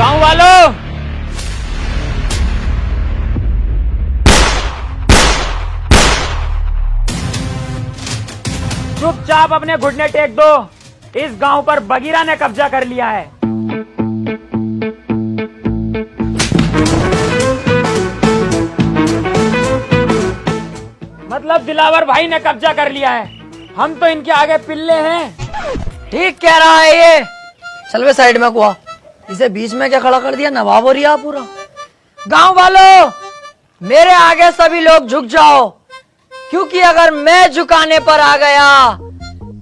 गांव वालों, चुपचाप अपने घुटने टेक दो। इस गांव पर बगीरा ने कब्जा कर लिया है। मतलब दिलावर भाई ने कब्जा कर लिया है। हम तो इनके आगे पिल्ले हैं। ठीक कह रहा है ये। चल वे साइड में कुआ, इसे बीच में क्या खड़ा कर दिया, नवाब हो रिया पूरा। गांव वालों, मेरे आगे सभी लोग झुक जाओ, क्योंकि अगर मैं झुकाने पर आ गया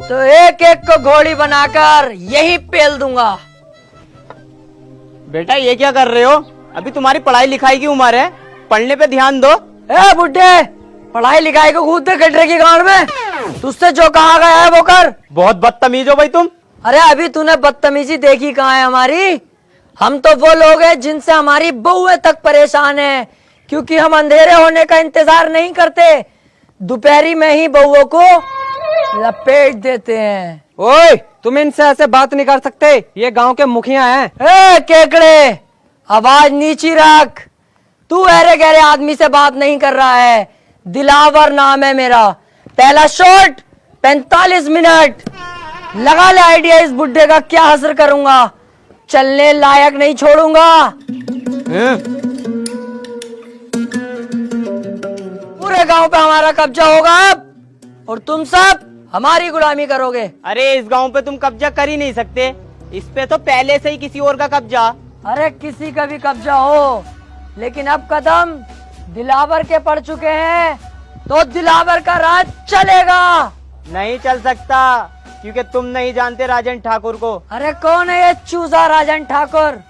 तो एक एक को घोड़ी बनाकर यही पेल दूंगा। बेटा ये क्या कर रहे हो? अभी तुम्हारी पढ़ाई लिखाई की उम्र है, पढ़ने पे ध्यान दो। ए बुड्ढे, पढ़ाई लिखाई को कूद दे गड्ढे की गांड में। तुझसे जो कहा गया है वो कर। बहुत बदतमीज हो भाई तुम। अरे अभी तूने बदतमीजी देखी कहाँ है हमारी? हम तो वो लोग हैं जिनसे हमारी बहुएं तक परेशान है, क्योंकि हम अंधेरे होने का इंतजार नहीं करते, दोपहरी में ही बहुओं को लपेट देते हैं। ओए, तुम इनसे ऐसे बात नहीं कर सकते, ये गांव के मुखिया हैं। ए केकड़े, आवाज नीची रख। तू अरे गहरे आदमी से बात नहीं कर रहा है। दिलावर नाम है मेरा। पहला शॉट 45 मिनट। लगा ले आइडिया इस बुड्ढे का क्या हसर करूंगा, चलने लायक नहीं छोड़ूंगा। पूरे गांव पे हमारा कब्जा होगा अब, और तुम सब हमारी गुलामी करोगे। अरे इस गांव पे तुम कब्जा कर ही नहीं सकते, इस पे तो पहले से ही किसी और का कब्जा। अरे किसी का भी कब्जा हो, लेकिन अब कदम दिलावर के पड़ चुके हैं, तो दिलावर का राज चलेगा। नहीं चल सकता, क्योंकि तुम नहीं जानते राजन ठाकुर को। अरे कौन है ये चूजा राजन ठाकुर?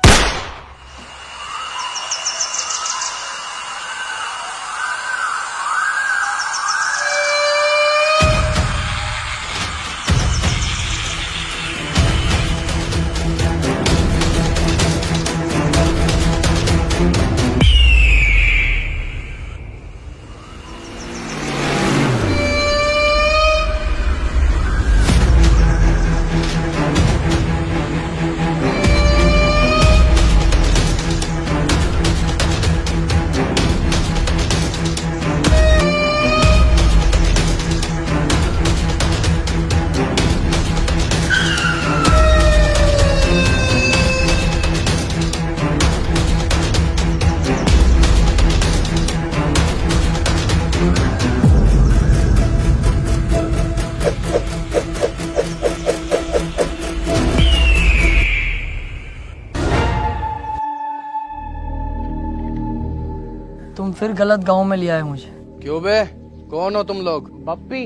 तुम फिर गलत गांव में लिया है मुझे। क्यों बे, कौन हो तुम लोग? बप्पी,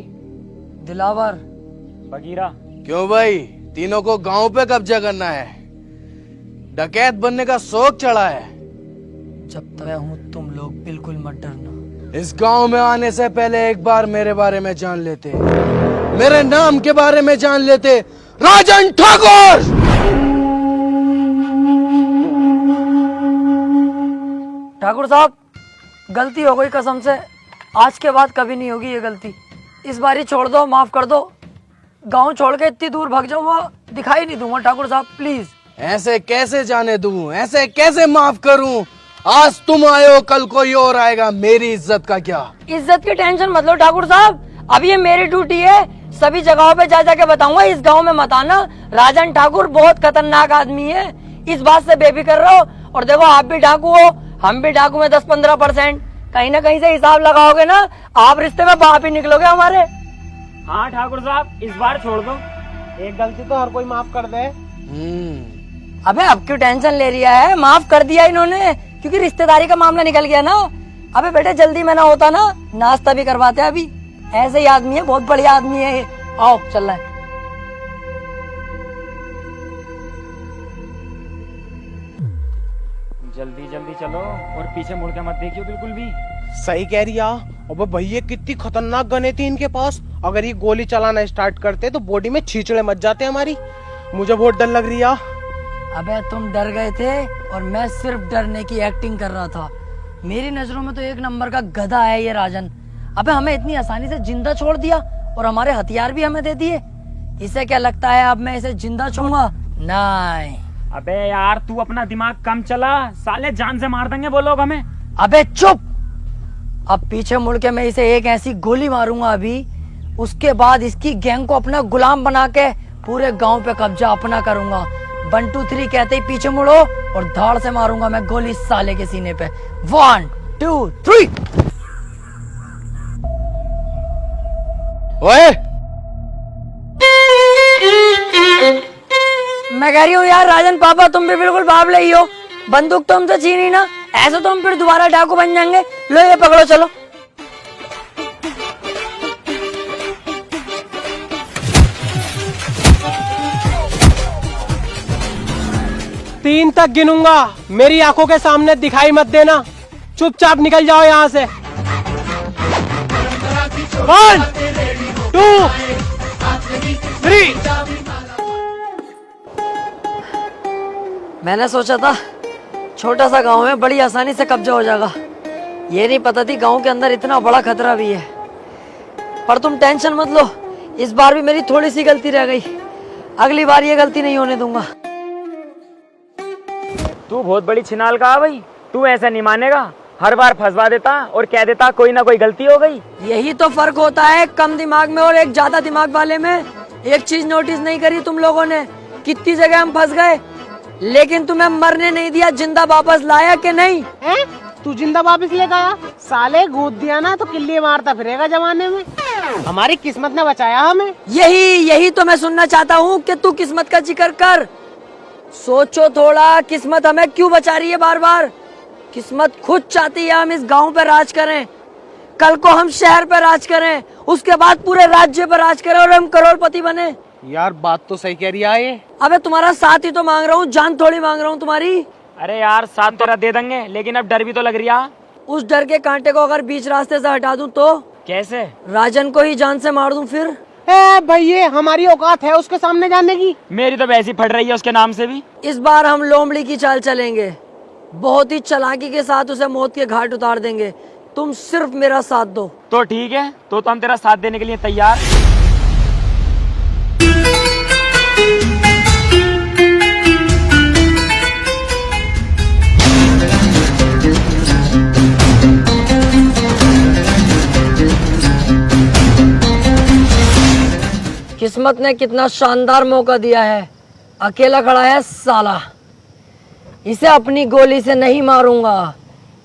दिलावर, बगीरा। क्यों भाई, तीनों को गांव पे कब्जा करना है? डकैत बनने का शौक चढ़ा है? जब तक मैं हूँ तुम लोग बिल्कुल मत डरना। इस गांव में आने से पहले एक बार मेरे बारे में जान लेते, मेरे नाम के बारे में जान लेते। राजन ठाकुर! ठाकुर साहब, गलती हो गई कसम से, आज के बाद कभी नहीं होगी ये गलती। इस बारी छोड़ दो, माफ कर दो। गांव छोड़ के इतनी दूर भाग जाऊंगा, दिखाई नहीं दूंगा। ठाकुर साहब प्लीज। ऐसे कैसे जाने दूं, ऐसे कैसे माफ करूं? आज तुम आए हो, कल कोई और आएगा, मेरी इज्जत का क्या? इज्जत की टेंशन मत लो ठाकुर साहब, अब ये मेरी ड्यूटी है। सभी जगहों पे जा जाके बताऊंगा, इस गांव में मत आना, राजन ठाकुर बहुत खतरनाक आदमी है। इस बात से बेफिक्र रहो। और देखो, आप भी डाकू हो, हम भी डाकू में 10-15%। कहीं ना कहीं से हिसाब लगाओगे ना, आप रिश्ते में बाप ही निकलोगे हमारे। हाँ ठाकुर साहब, इस बार छोड़ दो। एक गलती तो हर कोई माफ कर दे। अबे अब क्यों टेंशन ले रिया है? माफ कर दिया इन्होंने, क्योंकि रिश्तेदारी का मामला निकल गया ना। अबे बेटे जल्दी में ना होता ना, नाश्ता भी करवाते अभी। ऐसे ही आदमी है, बहुत बढ़िया आदमी है ये। आओ चल रहा है। जल्दी जल्दी चलो, और पीछे मुड़ के मत देखियो बिल्कुल भी। सही कह रही है। अबे भैया कितनी खतरनाक गने थी इनके पास, अगर ये गोली चलाना स्टार्ट करते तो बॉडी में छींचड़े मच जाते हमारी। मुझे बहुत डर लग रही है। अबे तुम डर गए थे और मैं सिर्फ डरने की एक्टिंग कर रहा था। मेरी नजरों में तो एक नंबर का गधा है ये राजन। अबे हमें इतनी आसानी से जिंदा छोड़ दिया और हमारे हथियार भी हमें दे दिए। इसे क्या लगता है अब मैं इसे जिंदा छोड़ूंगा? नहीं। अबे यार तू अपना दिमाग कम चला, साले जान से मार देंगे वो लोग हमें। अबे चुप। अब पीछे मुड़ के मैं इसे एक ऐसी गोली मारूंगा अभी, उसके बाद इसकी गैंग को अपना गुलाम बना के पूरे गांव पे कब्जा अपना करूंगा। 1 2 3 कहते ही पीछे मुड़ो और धाड़ से मारूंगा मैं गोली साले के सीने पे। 1 2 3। ओए मैं कह रही हूँ यार राजन पापा, तुम भी बिल्कुल बाबले ही हो। बंदूक तो हमसे छीनी ना, ऐसे तो हम फिर दोबारा डाकू बन जाएंगे। लो ये पकड़ो, चलो। तीन तक गिनूंगा, मेरी आंखों के सामने दिखाई मत देना, चुपचाप निकल जाओ यहाँ से। 1 2 3। मैंने सोचा था छोटा सा गांव है, बड़ी आसानी से कब्जा हो जाएगा। ये नहीं पता थी गांव के अंदर इतना बड़ा खतरा भी है। पर तुम टेंशन मत लो, इस बार भी मेरी थोड़ी सी गलती रह गई, अगली बार ये गलती नहीं होने दूंगा। तू बहुत बड़ी छिनाल का है भाई, तू ऐसा नहीं मानेगा। हर बार फंसवा देता और कह देता कोई ना कोई गलती हो गई। यही तो फर्क होता है कम दिमाग में और एक ज्यादा दिमाग वाले में। एक चीज नोटिस नहीं करी तुम लोगों ने, कितनी जगह हम फंस गए, लेकिन तुम्हें मरने नहीं दिया, जिंदा वापस लाया कि नहीं? तू जिंदा वापस लेगा आया? साले गोद दिया ना तो किल्ली मारता फिरेगा जमाने में। हमारी किस्मत ने बचाया हमें। यही तो मैं सुनना चाहता हूँ कि तू किस्मत का जिक्र कर। सोचो थोड़ा, किस्मत हमें क्यों बचा रही है बार बार? किस्मत खुद चाहती है हम इस गांव पे राज करें, कल को हम शहर पे राज करें, उसके बाद पूरे राज्य पर राज करें और हम करोड़पति बने। यार बात तो सही कह रही है ये। अबे तुम्हारा साथ ही तो मांग रहा हूँ, जान थोड़ी मांग रहा हूँ तुम्हारी। अरे यार साथ तेरा दे देंगे, लेकिन अब डर भी तो लग रही है। उस डर के कांटे को अगर बीच रास्ते से हटा दूं तो? कैसे? राजन को ही जान से मार दूं फिर? भैया हमारी औकात है उसके सामने जाने की? मेरी तो वैसी फट रही है उसके नाम से भी। इस बार हम लोमड़ी की चाल चलेंगे, बहुत ही चालाकी के साथ उसे मौत के घाट उतार देंगे। तुम सिर्फ मेरा साथ दो। तो ठीक है, तो हम तेरा साथ देने के लिए तैयार। किस्मत ने कितना शानदार मौका दिया है, अकेला खड़ा है साला। इसे अपनी गोली से नहीं मारूंगा,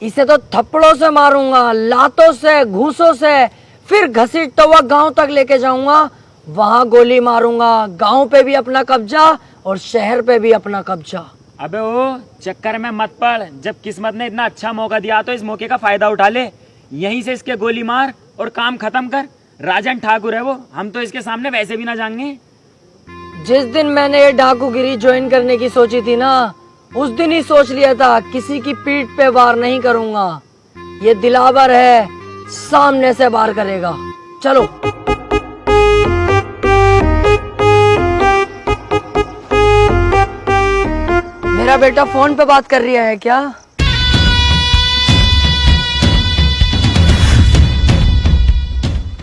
इसे तो थप्पड़ों से मारूंगा, लातों से, घूसों से, फिर घसीटता हुआ गांव तक लेके जाऊंगा, वहां गोली मारूंगा। गांव पे भी अपना कब्जा और शहर पे भी अपना कब्जा। अबे ओ चक्कर में मत पड़, जब किस्मत ने इतना अच्छा मौका दिया तो इस मौके का फायदा उठा ले। यहीं से इसके गोली मार और काम खत्म कर। राजन ठाकुर है वो, हम तो इसके सामने वैसे भी ना जाएंगे। जिस दिन मैंने ये डाकूगिरी ज्वाइन करने की सोची थी ना, उस दिन ही सोच लिया था किसी की पीठ पे वार नहीं करूंगा। ये दिलावर है, सामने से वार करेगा। चलो। मेरा बेटा फोन पे बात कर रहा है क्या?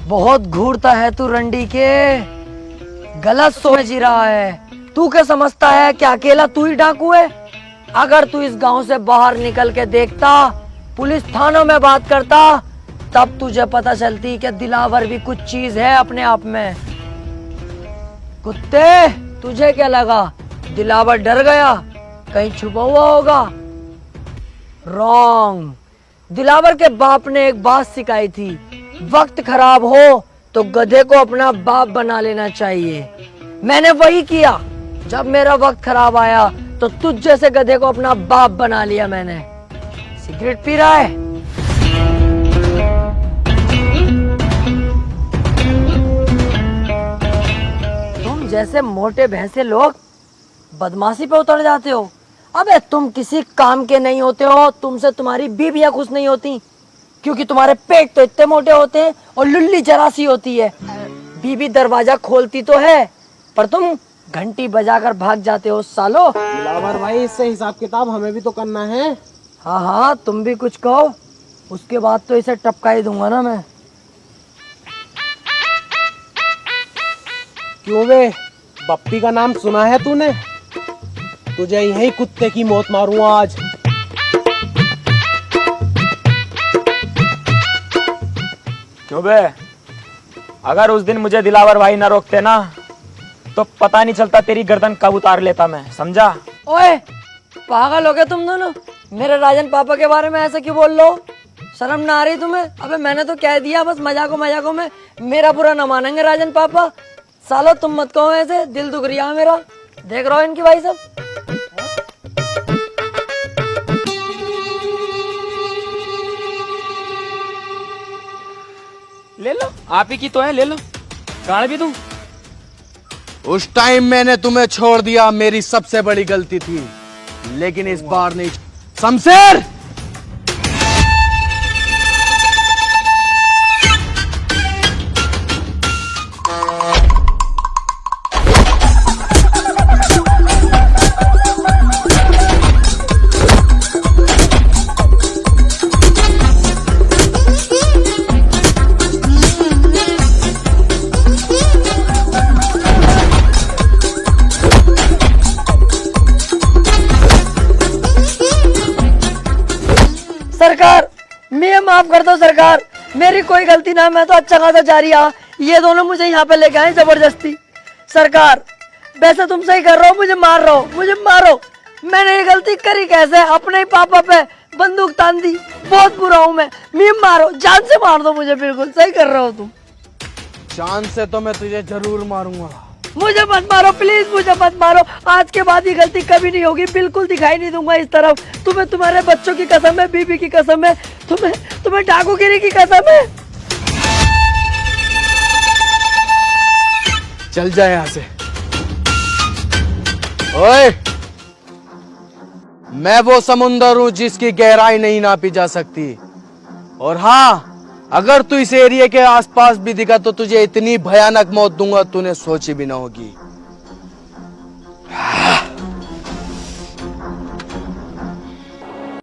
बहुत घूरता है तू रंडी के, गलत समझ ही रहा है। तू क्या समझता है कि अकेला तू ही डाकू है? अगर तू इस गांव से बाहर निकल के देखता, पुलिस थानों में बात करता, तब तुझे पता चलती कि दिलावर भी कुछ चीज है अपने आप में। कुत्ते, तुझे क्या लगा दिलावर डर गया, कहीं छुपा हुआ होगा? रॉन्ग। दिलावर के बाप ने एक बात सिखाई थी, वक्त खराब हो तो गधे को अपना बाप बना लेना चाहिए। मैंने वही किया। जब मेरा वक्त खराब आया तो तुझ जैसे गधे को अपना बाप बना लिया मैंने। सिगरेट पी रहा है? तुम जैसे मोटे भैंसे लोग बदमाशी पे उतर जाते हो। अबे तुम किसी काम के नहीं होते हो, तुमसे तुम्हारी बीवियां खुश नहीं होती, क्योंकि तुम्हारे पेट तो इतने मोटे होते हैं और लुल्ली जरा सी होती है। बीवी दरवाजा खोलती तो है, पर तुम घंटी बजाकर भाग जाते हो सालो। दिलावर भाई, इससे हिसाब किताब हमें भी तो करना है। हाँ हाँ, तुम भी कुछ कहो, उसके बाद तो इसे टपका ही दूंगा ना मैं। क्यों बे, बप्पी का नाम सुना है तूने? तुझे यही कुत्ते की मौत मारूंगा आज। क्यों बे, अगर उस दिन मुझे दिलावर भाई ना रोकते ना तो पता नहीं चलता तेरी गर्दन कब उतार लेता मैं, समझा? ओए पागल हो गए तुम दोनों, मेरे राजन पापा के बारे में ऐसे क्यों बोल रहे हो? शर्म ना आ रही तुम्हें? अबे मैंने तो कह दिया, बस मजाकों में मेरा बुरा ना मानेंगे राजन पापा। सालो तुम मत कहो ऐसे, दिल दुख रिया है मेरा। देख रहा हो इनकी भाई सब। ले लो, आप ही की तो है, ले लो। गाड़ भी दूं? उस टाइम मैंने तुम्हें छोड़ दिया, मेरी सबसे बड़ी गलती थी, लेकिन इस बार नहीं। शमशेर, सरकार मैं माफ कर दो सरकार, मेरी कोई गलती ना, मैं तो अच्छा खासा जा रही आ, ये दोनों मुझे यहाँ पे लेके आए जबरदस्ती। सरकार वैसे तुम सही कर रहे हो, मुझे मार रहे हो, मुझे मारो, मैंने ये गलती करी कैसे? अपने ही पापा पे बंदूक तान दी, बहुत बुरा हूँ मैं, मारो, जान से मार दो मुझे, बिल्कुल सही कर रहे हो तुम। जान से तो मैं तुझे जरूर मारूंगा। मुझे मत मारो प्लीज, मुझे मत मारो, आज के बाद ये गलती कभी नहीं होगी, बिल्कुल दिखाई नहीं दूंगा इस तरफ। तुम्हें तुम्हारे बच्चों की कसम है, बीबी की कसम है, तुम्हें डाकूगिरी की कसम है। चल जाए यहां से। ओए, मैं वो समुंदर हूं जिसकी गहराई नहीं नापी जा सकती, और हाँ, अगर तू इस एरिया के आसपास भी दिखा तो तुझे इतनी भयानक मौत दूंगा तूने सोची भी ना होगी।